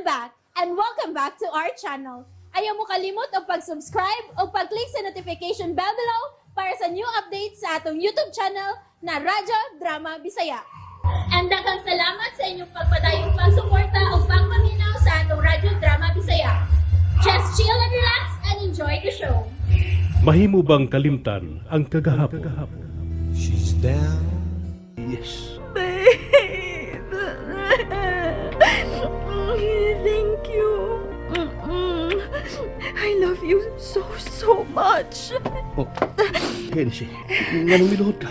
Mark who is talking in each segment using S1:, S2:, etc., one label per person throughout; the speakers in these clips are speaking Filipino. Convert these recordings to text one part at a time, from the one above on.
S1: back and welcome back to our channel. Ayaw mo kalimot o pag-subscribe o pag-click sa notification bell below para sa new updates sa atong YouTube channel na Radyo Drama Bisaya. And daghang salamat sa inyong pagpadayong pagsuporta o pagpaminaw sa atong Radyo Drama Bisaya. Just chill and relax and enjoy the show.
S2: Mahimo bang kalimtan ang kagahapon?
S3: She's down.
S2: Yes.
S4: Babe. Thank you. I love you so much.
S2: Oh, Hennessy, nganong miluhod ka?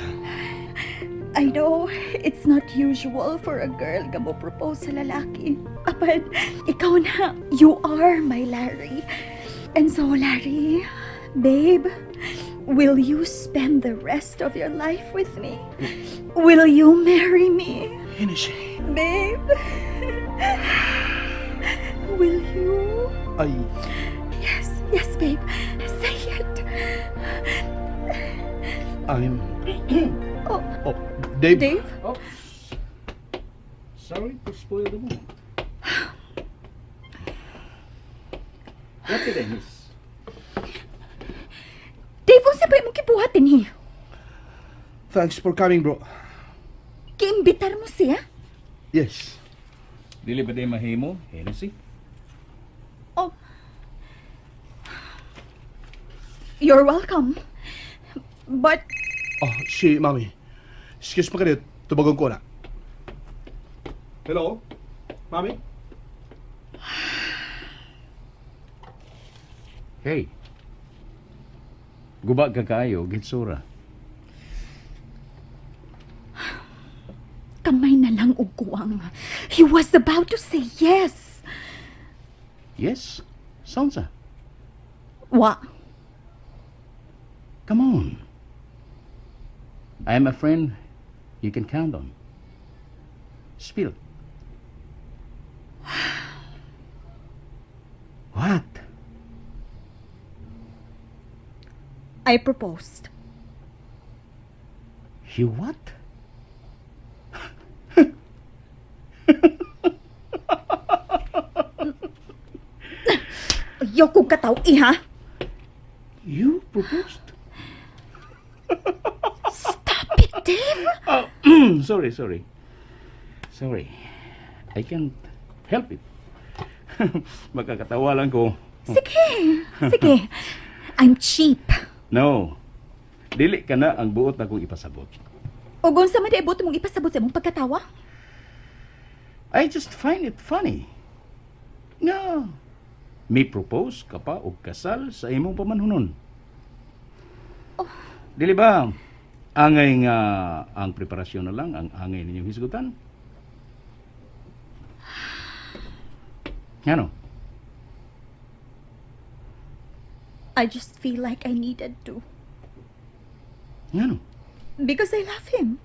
S4: I know it's not usual for a girl nga mo propose sa lalaki. But ikaw na, you are my Larry. And so Larry, babe, will you spend the rest of your life with me? Will you marry me?
S2: Hennessy,
S4: Babe, will you?
S2: ay,
S4: Yes, babe. Say it.
S2: I'm...
S4: Oh,
S2: Oh, Dave.
S4: Dave?
S2: Oh. Sorry to spoil the mood. What did I miss?
S4: Dave, unsa ba imong gibuhat dinhi?
S2: Thanks for coming, bro.
S4: Giimbitar mo siya?
S2: Yes.
S5: Dili ba day Mahimo, Hennessy?
S4: Oh. You're welcome. But
S2: Oh, si Mami. Excuse me kanit, tubagon ko na. Hello? Mami?
S5: Hey. Guba ka kayo, gitsura.
S4: kamay na lang og kuwang. He was about to say yes.
S5: Yes? Sonsa?
S4: Wa.
S5: Come on. I am a friend you can count on. Spill. What?
S4: I proposed.
S5: You what?
S4: Ayoko kataw, iha.
S5: You proposed?
S4: Stop it, Dave.
S5: Oh, sorry. Sorry. I can't help it. Magkakatawa lang ko.
S4: Sige. I'm cheap.
S5: No. Dili ka na ang buot na kong ipasabot.
S4: O gunsa man ibot mong ipasabot sa mong pagkatawa?
S5: I just find it funny. No. May propose ka pa og kasal sa imong pamanhunon. Dili ba? Angay nga ang preparasyon na lang ang angay ninyong hisgutan? Ano?
S4: I just feel like I needed to.
S5: Ano?
S4: Because I love him.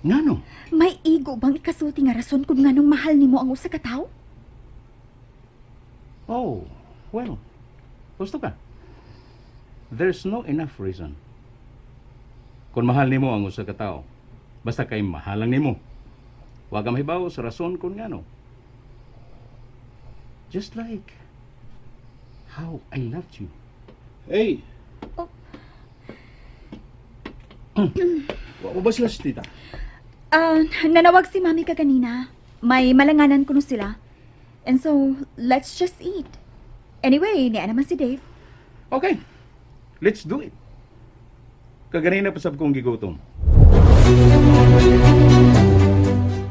S5: Ano?
S4: May ego bang ikasulti nga rason kung nganong mahal nimo ang usa ka tawo?
S5: Oh, well, gusto ka. There's no enough reason. Kung mahal nimo ang usa ka tawo, basta kay mahalang nimo. Wa ka mahibaw sa rason kung ngano. Just like how I loved you.
S2: Hey!
S4: Oh.
S2: Wa mo ba sila si tita?
S4: Nanawag si Mami ka kanina. May malanganan kuno sila. And so, let's just eat. Anyway, niya naman si Dave.
S5: Okay, let's do it. Kaganina pa sab kong gigutom.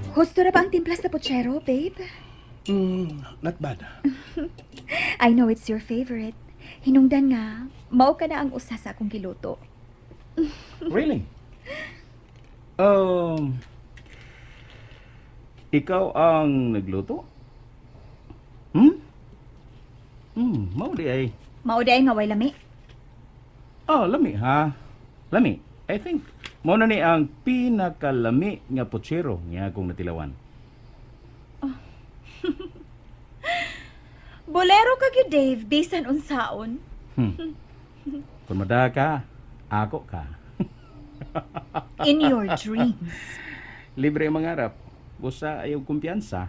S4: Gusto na ba ang timpla sa pochero, babe?
S2: Not bad.
S4: I know it's your favorite. Hinungdan nga, mao ka na ang usa sa akong giluto.
S5: Really? Ikaw ang nagluto? Mao di ay.
S4: Mao day nga way lami.
S5: Oh, lami ha. Lami. I think mao na ni ang pinakalami nga pochero nga akong natilawan.
S4: Bolero ka gyud, Dave, bisan unsaon.
S5: Kung mada ka, ako ka.
S4: In your dreams.
S5: Libre ang mangarap. Busa ayaw kumpiyansa.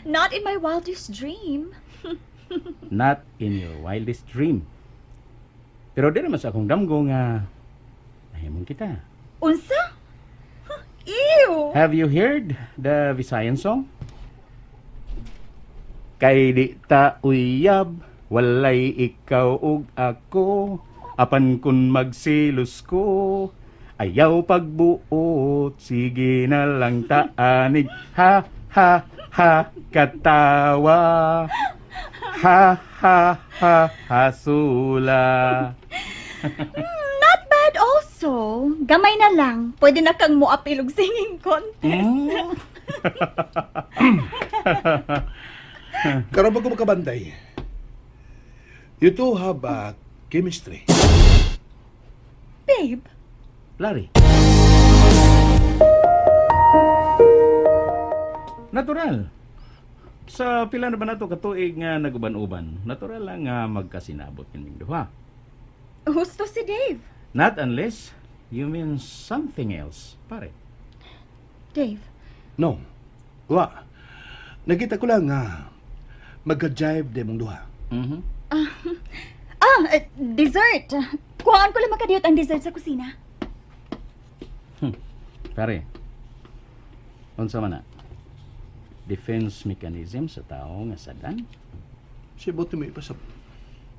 S4: Not in my wildest dream.
S5: Not in your wildest dream. Pero di naman sa akong damgo nga nahimong kita.
S4: Unsa? Ew!
S5: Have you heard the Visayan song? Kay di ta uyab, walay ikaw ug ako, apan kun magsilos ko, ayaw pagbuot, sige na lang taanig, ha ha ha katawa, ha ha ha hasula.
S4: Not bad also. Gamay na lang. Pwede na kang muapilog singing contest.
S2: Karon ba ko makabantay? You two have chemistry.
S4: Babe,
S5: Larry. Natural. Sa pila na ba nato katuig nga naguban-uban, natural lang nga magkasinabot kining duha.
S4: husto si Dave.
S5: Not unless you mean something else, pare.
S4: Dave,
S2: No. Wa. Nakita ko lang nga magka-jive de mong duha.
S5: Mhm.
S4: Dessert. Kuhaan ko lang makadiyot ang dessert sa kusina.
S5: Pare. Unsa man na? Defense mechanism sa tao nga sadan?
S2: Sibot mo ipasab.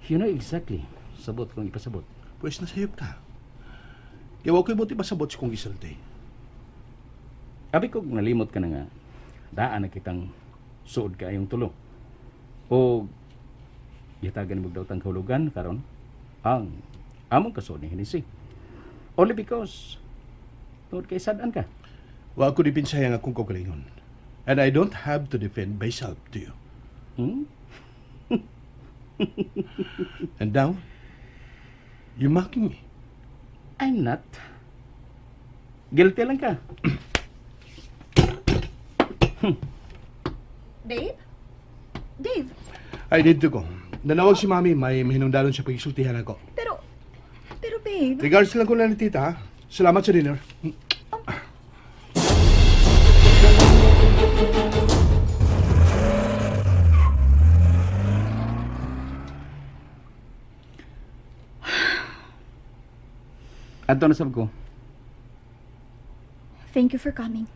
S5: You know exactly. Sabot kong ipasabot.
S2: Pwes nasayop ka. Yawa ko'y buti pasabot si kong gisalti.
S5: Abi kog nalimot ka na nga. Daan na kitang suod ka yung tulo. O yatagan mo daw tang kahulugan karon ang among kasuod ni Hinisi. Only because tungod kay sadan ka.
S2: Wa ako dipinsaya nga akong kaugalingon. And I don't have to defend myself to you.
S5: Hmm?
S2: And now, you mocking me.
S5: I'm not. Guilty lang ka.
S4: Dave? Dave,
S2: I need to go. Nanawag si Mami, may mahinungdaron siya pag-isultihan ako.
S4: pero babe,
S2: Regards lang ko lang ni Tita, ha? Salamat sa dinner.
S5: Adto na sab ko.
S4: thank you for coming.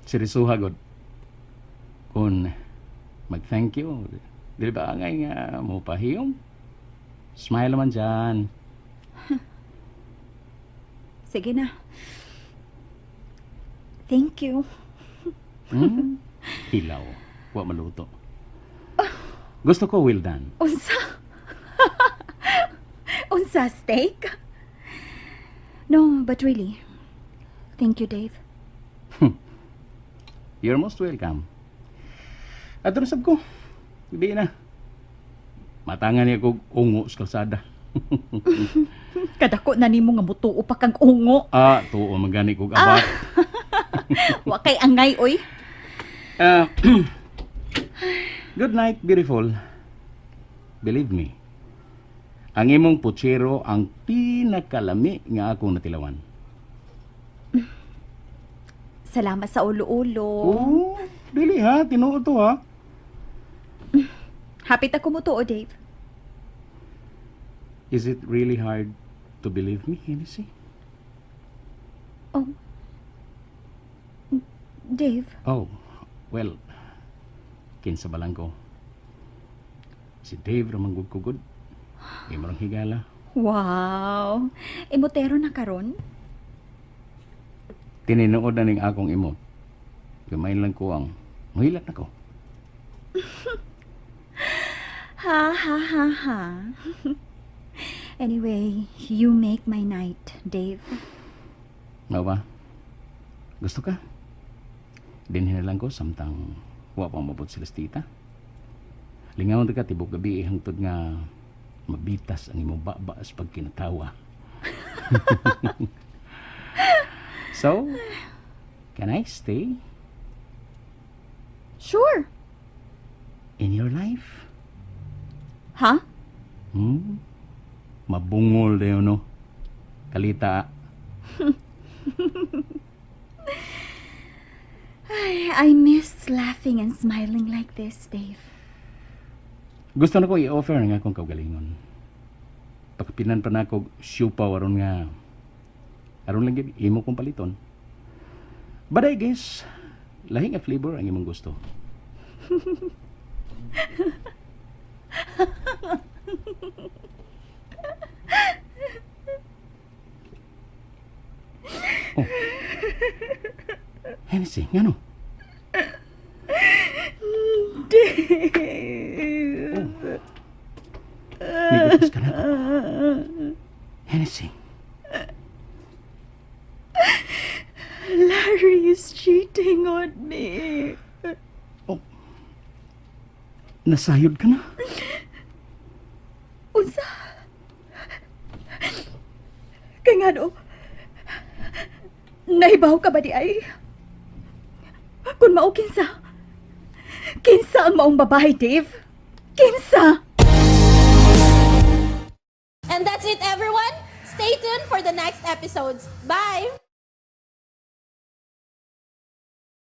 S5: Serisuha god. Kung mag-thank you, di ba angay nga mo pahiyom? Smile naman dyan.
S4: Sige na. Thank you.
S5: Hmm? Hilaw. Wa maluto. Gusto ko well done.
S4: Unsa? Unsa steak? No, but really. Thank you, Dave.
S5: You're most welcome. Adto na sab ko. Ibi na. Matangan niya kog ungo sa kalsada.
S4: Kadako na nimo nga mutuo pa kang ungo.
S5: Tuo magani kog abat.
S4: Wa kay angay oy.
S5: Ah, good night, beautiful. Believe me, ang imong putsero ang pinakalami nga akong natilawan.
S4: Salamat sa ulo-ulo.
S5: Oh, dili ha, tinuod to ha.
S4: Hapit ako mutuo, Dave.
S5: Is it really hard to believe me, Hennessy?
S4: Oh. Dave,
S5: Oh, well, kinsa ba lang ko. Si Dave ramang gud. Imo rang higala.
S4: wow. Emotero na karon?
S5: Tininuod na ning akong imo. Gamay lang ko ang muhilat na ko.
S4: Ha ha ha ha. Anyway, you make my night, Dave.
S5: Nga ba? Gusto ka? Dinhin na lang ko samtang wa pang mabot sila tita. Lingaw ka tibok gabi hangtod nga mabitas ang imong baba sa pagkinatawa. So, can I stay
S4: Sure.
S5: in your life?
S4: Ha?
S5: Mabungol dayo no. Kalita.
S4: I miss laughing and smiling like this, Dave.
S5: Gusto na ko i-offer nga akong kaugalingon. Pagpinan pa na ako siupaw aron nga aron lang gyud imo kong paliton. But I guess lahi nga flavor ang imong gusto. Oh. Hennessy, nga no?
S4: Dave.
S5: Nibutas ka na. Hennessy.
S4: Larry is cheating on me.
S5: Oh. Nasayod ka na?
S4: Unsa? Kaya nga no, naibaw ka ba di ay? Kung mao kinsa? Kinsa ang maong babae, Dave? Kinsa?
S1: And that's it, everyone. Stay tuned for the next episodes. Bye!